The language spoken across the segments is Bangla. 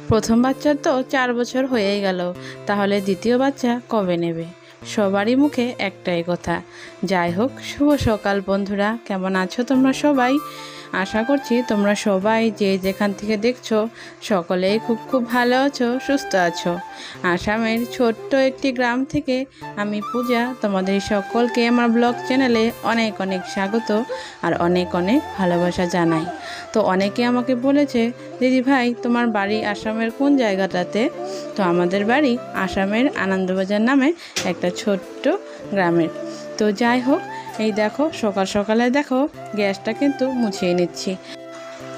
প্রথম বাচ্চার তো 4 বছর হয়েই গেল, তাহলে দ্বিতীয় বাচ্চা কবে নেবে? সবারই মুখে একটাই কথা। যাই হোক, শুভ সকাল বন্ধুরা, কেমন আছো তোমরা সবাই? আশা করছি তোমরা সবাই যে যেখান থেকে দেখছো সকলেই খুব খুব ভালো আছো, সুস্থ আছো। আসামের ছোট্ট একটি গ্রাম থেকে আমি পূজা তোমাদের সকলকে আমার ব্লগ চ্যানেলে অনেক অনেক স্বাগত আর অনেক অনেক ভালোবাসা জানাই। তো অনেকে আমাকে বলেছে, দিদি ভাই তোমার বাড়ি আসামের কোন জায়গাটাতে? তো আমাদের বাড়ি আসামের আনন্দবাজার নামে একটা ছোট্ট গ্রামের। তো যাই হোক, এই দেখো সকাল সকালে দেখো গ্যাসটা কিন্তু মুছিয়ে নিচ্ছি।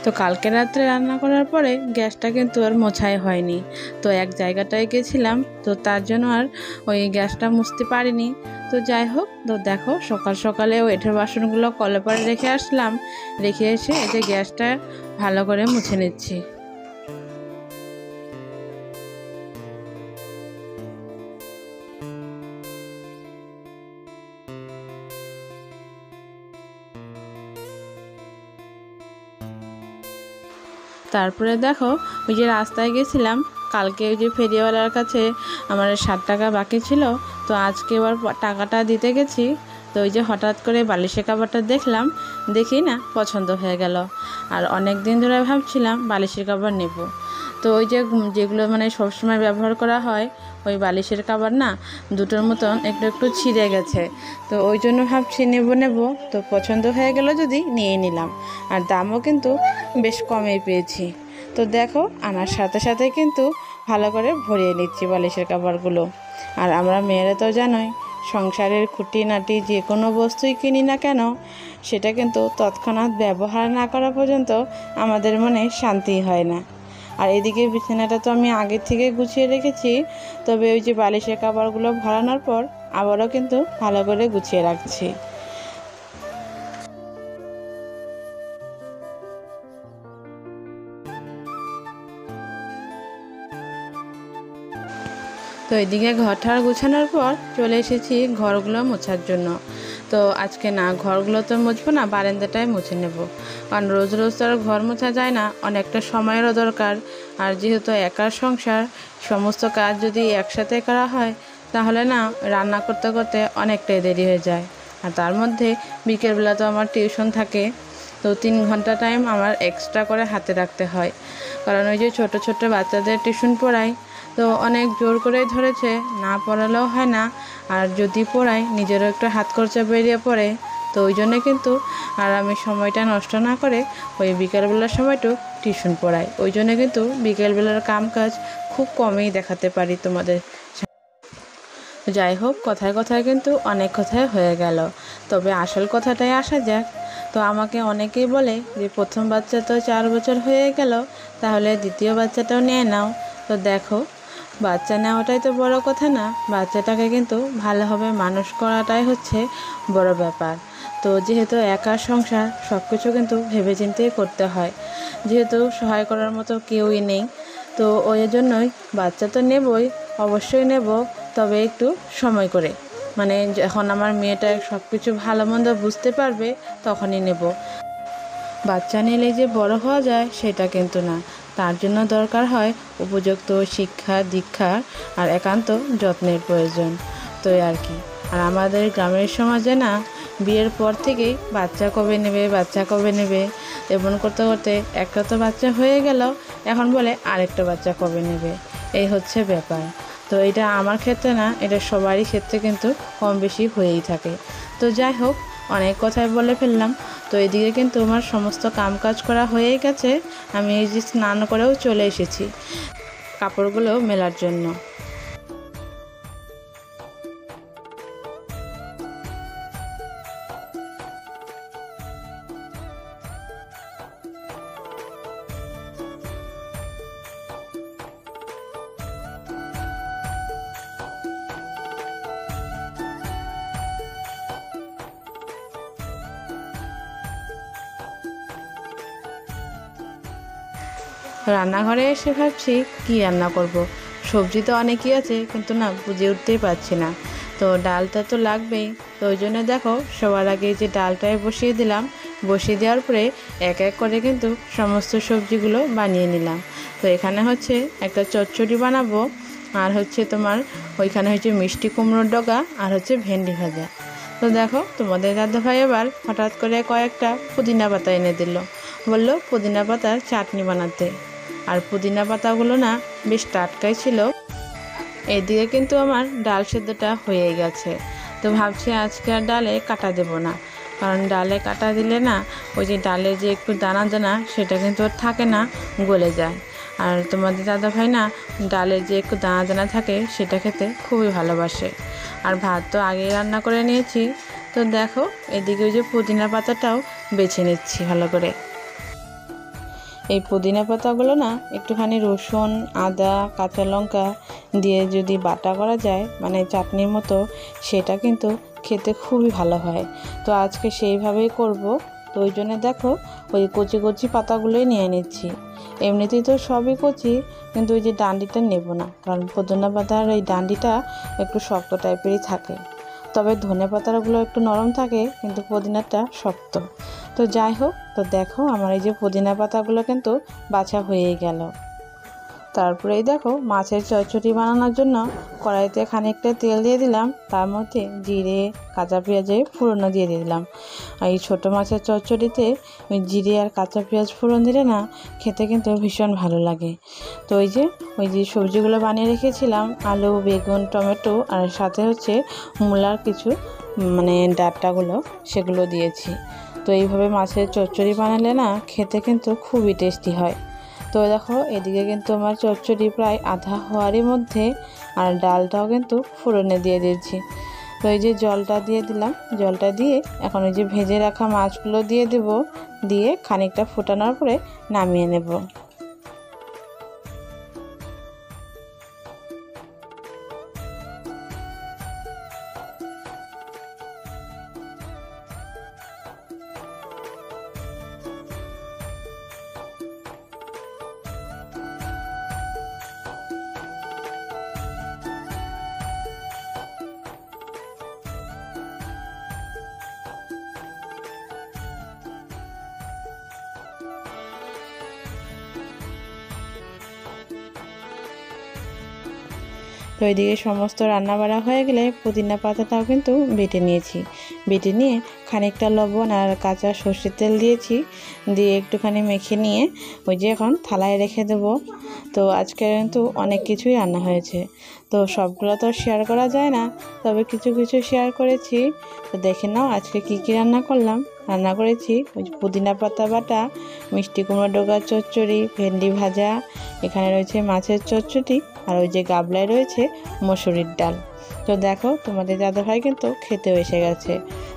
তো কালকে রাত্রে রান্না করার পরে গ্যাসটা কিন্তু আর মোছাই হয়নি। তো এক জায়গাটায় গেছিলাম, তো তার জন্য আর ওই গ্যাসটা মুছতে পারিনি। তো যাই হোক, তো দেখো সকাল সকালে ওই এঁঠোর বাসনগুলো কলে পরে রেখে আসলাম, রেখে এসে এই যে গ্যাসটা ভালো করে মুছে নিচ্ছি। তারপরে দেখো ওই যে রাস্তায় গেছিলাম, কালকে ওই যে ফেরিওয়ালার কাছে আমার 60 টাকা বাকি ছিল, তো আজকে এবার টাকাটা দিতে গেছি। তো ওই যে হঠাৎ করে বালিশের কাভারটা দেখলাম, দেখি না পছন্দ হয়ে গেল। আর অনেক দিন ধরে ভাবছিলাম বালিশের কাভার নেব। তো ওই যে যেগুলো মানে সবসময় ব্যবহার করা হয় ওই বালিশের কাভার না, দুটোর মতন একটু একটু ছিঁড়ে গেছে। তো ওই জন্য ভাবছি নেব। তো পছন্দ হয়ে গেল যদি নিয়ে নিলাম, আর দামও কিন্তু বেশ কমই পেয়েছি। তো দেখো আনার সাথে সাথে কিন্তু ভালো করে ভরিয়ে নিচ্ছি বালিশের কাভারগুলো। আর আমরা মেয়েরা তো জানোই, সংসারের খুঁটিনাটি যে কোনো বস্তুই কিনি না কেন, সেটা কিন্তু তৎক্ষণাৎ ব্যবহার না করা পর্যন্ত আমাদের মনে শান্তি হয় না। আর এদিকে বিছানাটা তো আমি আগে থেকে গুছিয়ে রেখেছি, তবে ওই যে বালিশের কাভারগুলো ভরানোর পর আবারও কিন্তু ভালো করে গুছিয়ে রাখছি। তো এদিকে ঘরটার গুছানোর পর চলে এসেছি ঘরগুলো মোছার জন্য। তো আজকে না ঘরগুলো তো মুছবো না, বারান্দাটাই মুছে নেব, কারণ রোজ রোজ তো আর ঘর মোছা যায় না, অনেকটা সময়েরও দরকার। আর যেহেতু একার সংসার, সমস্ত কাজ যদি একসাথে করা হয় তাহলে না রান্না করতে করতে অনেকটাই দেরি হয়ে যায়। আর তার মধ্যে বিকেলবেলা তো আমার টিউশন থাকে, তো 3 ঘন্টা টাইম আমার এক্সট্রা করে হাতে রাখতে হয়, কারণ ওই যে ছোট ছোট বাচ্চাদের টিউশন পড়াই। তো অনেক জোর করেই ধরেছে, না পড়ালেও হয় না, আর যদি পড়াই নিজেরও একটু হাত খরচা বেরিয়ে পড়ে। তো ওই জন্য কিন্তু আর আমি সময়টা নষ্ট না করে ওই বিকেলবেলার সময়টু টিউশন পড়াই। ওই জন্য কিন্তু বিকেলবেলার কাম কাজ খুব কমই দেখাতে পারি তোমাদের। যাই হোক, কথায় কথায় কিন্তু অনেক কথাই হয়ে গেল, তবে আসল কথাটাই আসা যাক। তো আমাকে অনেকেই বলে যে প্রথম বাচ্চা তো 4 বছর হয়ে গেল, তাহলে দ্বিতীয় বাচ্চাটাও নিয়ে নাও। তো দেখো, বাচ্চা নেওয়াটাই তো বড় কথা না, বাচ্চাটাকে কিন্তু ভালোভাবে মানুষ করাটাই হচ্ছে বড় ব্যাপার। তো যেহেতু একা সংসার, সব কিছু কিন্তু ভেবেচিন্তেই করতে হয়, যেহেতু সহায় করার মতো কেউই নেই। তো ওই জন্যই বাচ্চা তো নেবই, অবশ্যই নেব, তবে একটু সময় করে, মানে যখন আমার মেয়েটা সব কিছু ভালো মন্দ বুঝতে পারবে তখনই নেব। বাচ্চা নিলে যে বড় হওয়া যায় সেটা কিন্তু না, তার জন্য দরকার হয় উপযুক্ত শিক্ষা দীক্ষা আর একান্ত যত্নের প্রয়োজন। তো আর কি, আর আমাদের গ্রামের সমাজে না বিয়ের পর থেকেই বাচ্চা কবে নেবে এমন করতে করতে একটা তো বাচ্চা হয়ে গেল, এখন বলে আরেকটা বাচ্চা কবে নেবে, এই হচ্ছে ব্যাপার। তো এটা আমার ক্ষেত্রে না, এটা সবারই ক্ষেত্রে কিন্তু কম বেশি হয়েই থাকে। তো যাই হোক, অনেক কথাই বলে ফেললাম। তো এদিকে কিন্তু আমার সমস্ত কাম কাজ করা হয়েই গেছে, আমি এই যে স্নান করেও চলে এসেছি কাপড়গুলো মেলার জন্য। রান্নাঘরে এসে ভাবছি কি রান্না করব। সবজি তো অনেকই আছে, কিন্তু না বুঝে উঠতেই পারছি না। তো ডালটা তো লাগবেই, তো ওই জন্য দেখো সবার আগে যে ডালটাই বসিয়ে দিলাম, বসিয়ে দেওয়ার পরে এক এক করে কিন্তু সমস্ত সবজিগুলো বানিয়ে নিলাম। তো এখানে হচ্ছে একটা চচ্চড়ি বানাবো, আর হচ্ছে তোমার ওইখানে হচ্ছে মিষ্টি কুমড়োর ডগা, আর হচ্ছে ভেন্ডি ভাজা। তো দেখো তোমাদের দাদাভাই এবার হঠাৎ করে কয়েকটা পুদিনা পাতা এনে দিল, বললো পুদিনা পাতার চাটনি বানাতে। আর পুদিনা পাতাগুলো না বেশ টাটকাই ছিল। এদিকে কিন্তু আমার ডাল সেদ্ধটা হয়ে গেছে। তো ভাবছি আজকে আর ডালে কাটা দেব না, কারণ ডালে কাটা দিলে না ওই যে ডালে যে একটু দানা দানা সেটা কিন্তু আর থাকে না, গলে যায়। আর তোমাদের দাদাভাই না ডালে যে একটু দানা দানা থাকে সেটা খেতে খুবই ভালোবাসে। আর ভাত তো আগেই রান্না করে নিয়েছি। তো দেখো এদিকে ওই যে পুদিনা পাতাটাও বেছে নিচ্ছি ভালো করে। এই পুদিনা পাতাগুলো না একটুখানি রসুন, আদা, কাঁচা লঙ্কা দিয়ে যদি বাটা করা যায়, মানে চাটনির মতো, সেটা কিন্তু খেতে খুবই ভালো হয়। তো আজকে সেইভাবেই করব। তো ওই জন্য দেখো ওই কচি কচি পাতাগুলোই নিয়ে নিচ্ছি। এমনিতেই তো সবই কচি, কিন্তু ওই যে ডান্ডিটা নেব না, কারণ পুদিনা পাতার এই ডান্ডিটা একটু শক্ত টাইপেরই থাকে। তবে ধনে পাতাগুলো একটু নরম থাকে, কিন্তু পুদিনাটা শক্ত। তো যাই হোক, তো দেখো আমার এই যে পুদিনা পাতাগুলো কিন্তু বাছা হয়ে গেল। তারপরে এই দেখো মাছের চচ্চড়ি বানানোর জন্য কড়াইতে খানিকটা তেল দিয়ে দিলাম, তার মধ্যে জিরে, কাঁচা পেঁয়াজের ফোড়ন দিয়ে দিলাম। আর এই ছোটো মাছের চচ্চড়িতে ওই জিরে আর কাঁচা পেঁয়াজ ফোড়ন দিলে না খেতে কিন্তু ভীষণ ভালো লাগে। তো ওই যে সবজিগুলো বানিয়ে রেখেছিলাম, আলু, বেগুন, টমেটো, আর সাথে হচ্ছে মূলার কিছু মানে ডাঁটাগুলো, সেগুলো দিয়েছি। তো এইভাবে মাছের চচ্চড়ি বানালে না খেতে কিন্তু খুবই টেস্টি হয়। তো দেখো এদিকে কিন্তু আমার চচ্চড়ি প্রায় আধা হওয়ারই মধ্যে, আর ডালটাও কিন্তু ফোড়নে দিয়ে দিয়েছি। তো এই যে জলটা দিয়ে দিলাম, জলটা দিয়ে এখন ওই যে ভেজে রাখা মাছগুলো দিয়ে দেব, দিয়ে খানিকটা ফোটানোর পরে নামিয়ে নেব। তো এদিকে সমস্ত রান্না বাড়া হয়ে গেলে পুদিনা পাতাটাও কিন্তু বেটে নিয়েছি। বেটে নিয়ে খানিকটা লবণ আর কাঁচা সর্ষের তেল দিয়েছি, দিয়ে একটুখানি মেখে নিয়ে ওই যে এখন থালায় রেখে দেবো। তো আজকে কিন্তু অনেক কিছুই রান্না হয়েছে, তো সবগুলো তো শেয়ার করা যায় না, তবে কিছু কিছু শেয়ার করেছি। তো দেখে নাও আজকে কি কি রান্না করলাম। রান্না করেছি ওই যে পুদিনা পাতা বাটা, মিষ্টি কুমড়ো ডোকার চচ্চড়ি, ভেন্ডি ভাজা, এখানে রয়েছে মাছের চচ্চড়ি, আর ওই যে গাবলায় রয়েছে মসুরির ডাল। তো দেখো তোমাদের দাদাভাই কিন্তু খেতেও এসে গেছে।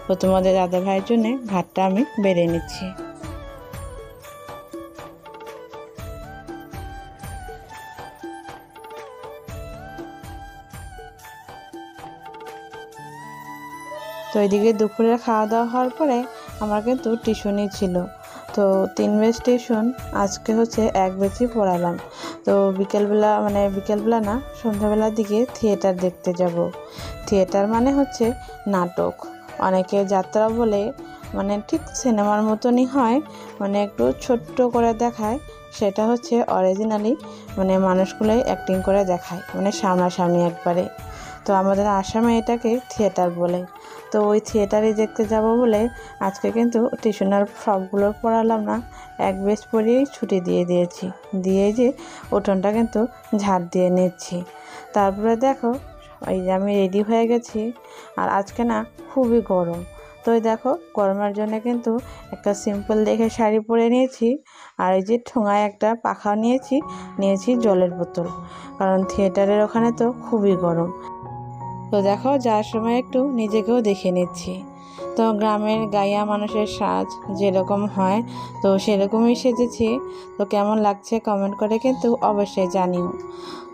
তো তোমাদের দাদাভাইয়ের জন্য ভাতটা আমি বেড়ে নিচ্ছি। তো এদিকে দুপুরের খাওয়া দাওয়া হওয়ার পরে আমার কিন্তু টিউশনি ছিল। তো 3 ব্যাচ টিউশন, আজকে হচ্ছে 1 ব্যাচই পড়ালাম। তো বিকেলবেলা না সন্ধ্যাবেলার দিকে থিয়েটার দেখতে যাব। থিয়েটার মানে হচ্ছে নাটক, অনেকে যাত্রা বলে, মানে ঠিক সিনেমার মতনই হয়, মানে একটু ছোট্ট করে দেখায়। সেটা হচ্ছে অরিজিনালি মানে মানুষগুলোই অ্যাক্টিং করে দেখায়, মানে সামনাসামনি একবারে। তো আমাদের আসামে এটাকে থিয়েটার বলে। তো ওই থিয়েটারে দেখতে যাব বলে আজকে কিন্তু টিউশনের ফ্রকগুলো পরালাম না, 1 ব্যাচ পরিয়েই ছুটি দিয়ে দিয়েছি। দিয়ে যে উঠোনটা কিন্তু ঝাড় দিয়ে নিচ্ছি। তারপরে দেখো এই যে আমি রেডি হয়ে গেছি। আর আজকে না খুবই গরম। তো এই দেখো গরমের জন্য কিন্তু একটা সিম্পল দেখে শাড়ি পরে নিয়েছি, আর এই যে ঠোঙায় একটা পাখা নিয়েছি জলের বোতল, কারণ থিয়েটারের ওখানে তো খুবই গরম। তো দেখো যাওয়ার সময় একটু নিজেকেও দেখে নিচ্ছি। তো গ্রামের গাইয়া মানুষের সাজ যেরকম হয়, তো সেরকমই সেজেছি। তো কেমন লাগছে কমেন্ট করে কিন্তু অবশ্যই জানিও।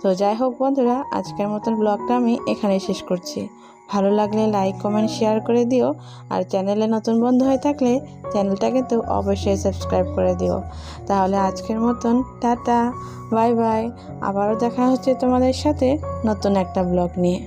তো যাই হোক বন্ধুরা, আজকের মতন ব্লগটা আমি এখানে শেষ করছি। ভালো লাগলে লাইক, কমেন্ট, শেয়ার করে দিও। আর চ্যানেলে নতুন বন্ধু হয়ে থাকলে চ্যানেলটা কিন্তু অবশ্যই সাবস্ক্রাইব করে দিও। তাহলে আজকের মতন টাটা, বাই বাই। আবারও দেখা হচ্ছে তোমাদের সাথে নতুন একটা ব্লগ নিয়ে।